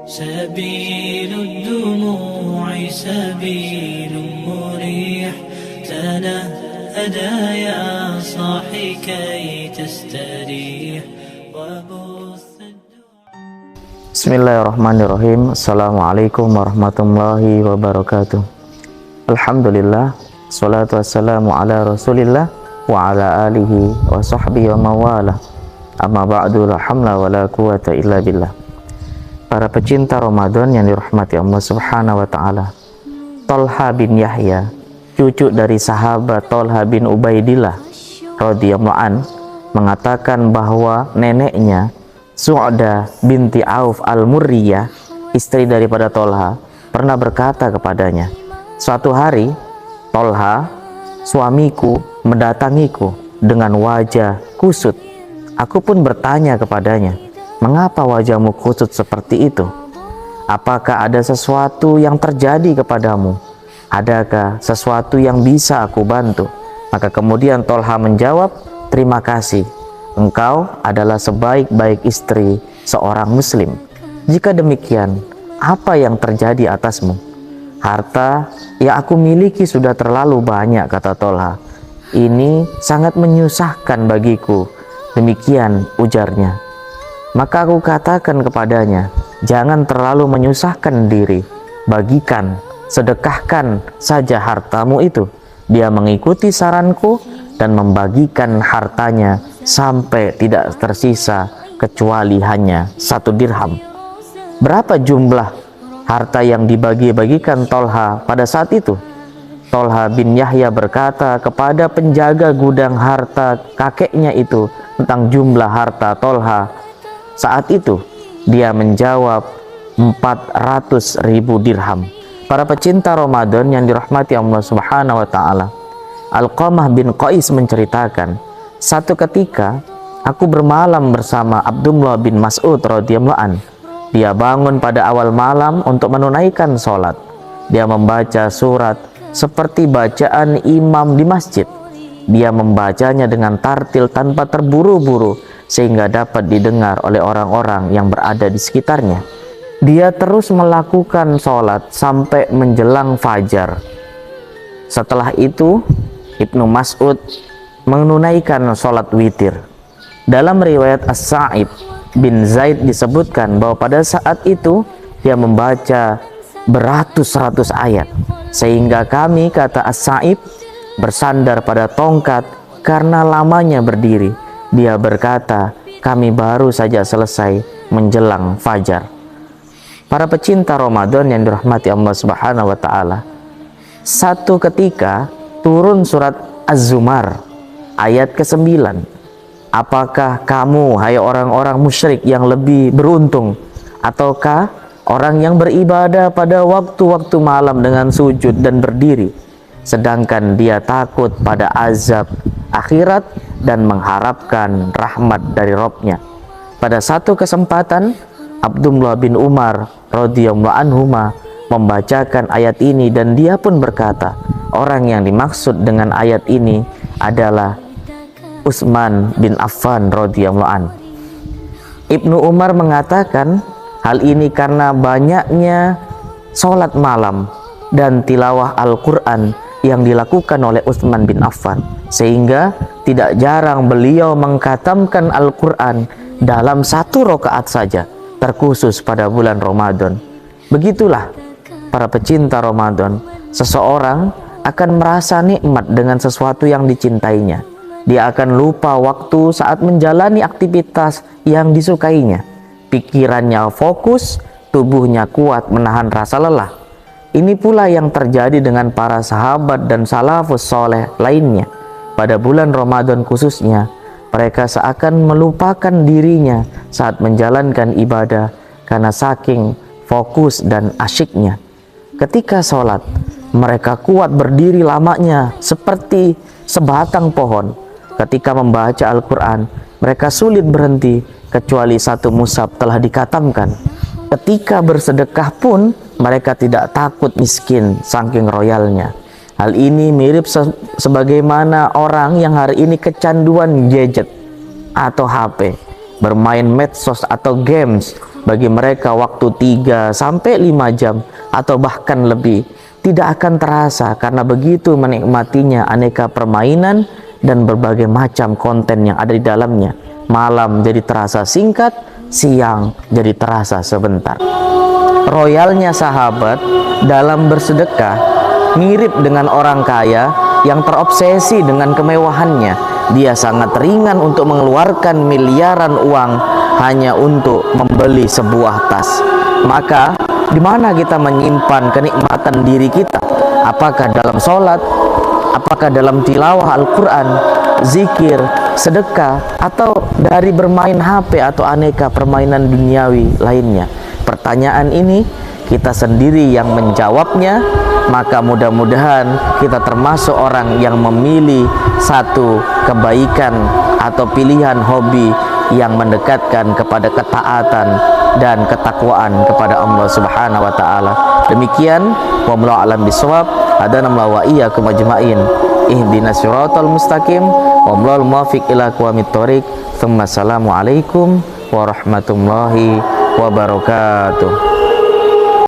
سبيل الدموع سبيل مريح تنهدى يا صاحي كي تستريح Bismillahirrahmanirrahim. Assalamualaikum warahmatullahi wabarakatuh. Alhamdulillah, salatu wassalamu ala rasulillah wa ala alihi wa sahbihi wa mawala. Amma ba'du, la hamla wa la quwata illa billah. Para pecinta Ramadan yang dirahmati Allah subhanahu wa ta'ala, Tolha bin Yahya, cucu dari sahabat Tolha bin Ubaidillah radhiyallahu an, mengatakan bahwa neneknya Su'da binti Auf al-Murriyah, istri daripada Tolha, pernah berkata kepadanya, suatu hari Tolha, suamiku, mendatangiku dengan wajah kusut. Aku pun bertanya kepadanya, mengapa wajahmu kusut seperti itu? Apakah ada sesuatu yang terjadi kepadamu? Adakah sesuatu yang bisa aku bantu? Maka kemudian Tolha menjawab, terima kasih. Engkau adalah sebaik-baik istri seorang muslim. Jika demikian, apa yang terjadi atasmu? Harta yang aku miliki sudah terlalu banyak, kata Tolha. Ini sangat menyusahkan bagiku. Demikian ujarnya. Maka aku katakan kepadanya, jangan terlalu menyusahkan diri. Bagikan, sedekahkan saja hartamu itu. Dia mengikuti saranku dan membagikan hartanya sampai tidak tersisa kecuali hanya 1 dirham. Berapa jumlah harta yang dibagi-bagikan Tolha pada saat itu? Tolha bin Yahya berkata kepada penjaga gudang harta kakeknya itu tentang jumlah harta Tolha saat itu. Dia menjawab 400.000 dirham. Para pecinta Ramadan yang dirahmati Allah subhanahu wa ta'ala, Alqamah bin Qais menceritakan, satu ketika aku bermalam bersama Abdullah bin Mas'ud radhiyallahu an. Dia bangun pada awal malam untuk menunaikan sholat. Dia membaca surat seperti bacaan imam di masjid. Dia membacanya dengan tartil tanpa terburu-buru sehingga dapat didengar oleh orang-orang yang berada di sekitarnya. Dia terus melakukan sholat sampai menjelang fajar. Setelah itu Ibnu Mas'ud menunaikan sholat witir. Dalam riwayat As-Sa'ib bin Zaid disebutkan bahwa pada saat itu dia membaca beratus-ratus ayat, sehingga kami, kata As-Sa'ib, bersandar pada tongkat karena lamanya berdiri. Dia berkata, kami baru saja selesai menjelang fajar. Para pecinta Ramadan yang dirahmati Allah subhanahu wa ta'ala, satu ketika turun surat Az-Zumar ayat ke-9. Apakah kamu, hai orang-orang musyrik, yang lebih beruntung, ataukah orang yang beribadah pada waktu-waktu malam dengan sujud dan berdiri, sedangkan dia takut pada azab akhirat dan mengharapkan rahmat dari Rabb-Nya. Pada satu kesempatan Abdullah bin Umar radhiyallahu anhuma membacakan ayat ini dan dia pun berkata, orang yang dimaksud dengan ayat ini adalah Utsman bin Affan radhiyallahu an. Ibnu Umar mengatakan hal ini karena banyaknya sholat malam dan tilawah Al-Quran yang dilakukan oleh Utsman bin Affan, sehingga tidak jarang beliau mengkhatamkan Al-Quran dalam 1 rakaat saja, terkhusus pada bulan Ramadan. Begitulah para pecinta Ramadan, seseorang akan merasa nikmat dengan sesuatu yang dicintainya. Dia akan lupa waktu saat menjalani aktivitas yang disukainya. Pikirannya fokus, tubuhnya kuat menahan rasa lelah. Ini pula yang terjadi dengan para sahabat dan salafus soleh lainnya. Pada bulan Ramadan khususnya, mereka seakan melupakan dirinya saat menjalankan ibadah karena saking fokus dan asyiknya. Ketika sholat, mereka kuat berdiri lamanya seperti sebatang pohon. Ketika membaca Al-Quran, mereka sulit berhenti kecuali 1 mushaf telah dikatamkan. Ketika bersedekah pun mereka tidak takut miskin saking royalnya. Hal ini mirip sebagaimana orang yang hari ini kecanduan gadget atau HP. bermain medsos atau games, bagi mereka waktu 3 sampai 5 jam atau bahkan lebih tidak akan terasa karena begitu menikmatinya aneka permainan dan berbagai macam konten yang ada di dalamnya. Malam jadi terasa singkat, siang jadi terasa sebentar. Royalnya sahabat dalam bersedekah mirip dengan orang kaya yang terobsesi dengan kemewahannya. Dia sangat ringan untuk mengeluarkan miliaran uang hanya untuk membeli sebuah tas. Maka di mana kita menyimpan kenikmatan diri kita? Apakah dalam sholat? Apakah dalam tilawah Al-Quran, zikir, sedekah, atau dari bermain HP atau aneka permainan duniawi lainnya? Pertanyaan ini kita sendiri yang menjawabnya. Maka mudah-mudahan kita termasuk orang yang memilih satu kebaikan atau pilihan hobi yang mendekatkan kepada ketaatan dan ketakwaan kepada Allah Subhanahu wa taala. Demikian, wallahu a'lam bishawab. Hadana wa iyyakum ajmain. Ihdinas siratal mustaqim. Wallahu muwaffiq ila aqwamit thoriq. Assalamu alaikum warahmatullahi wabarakatuh.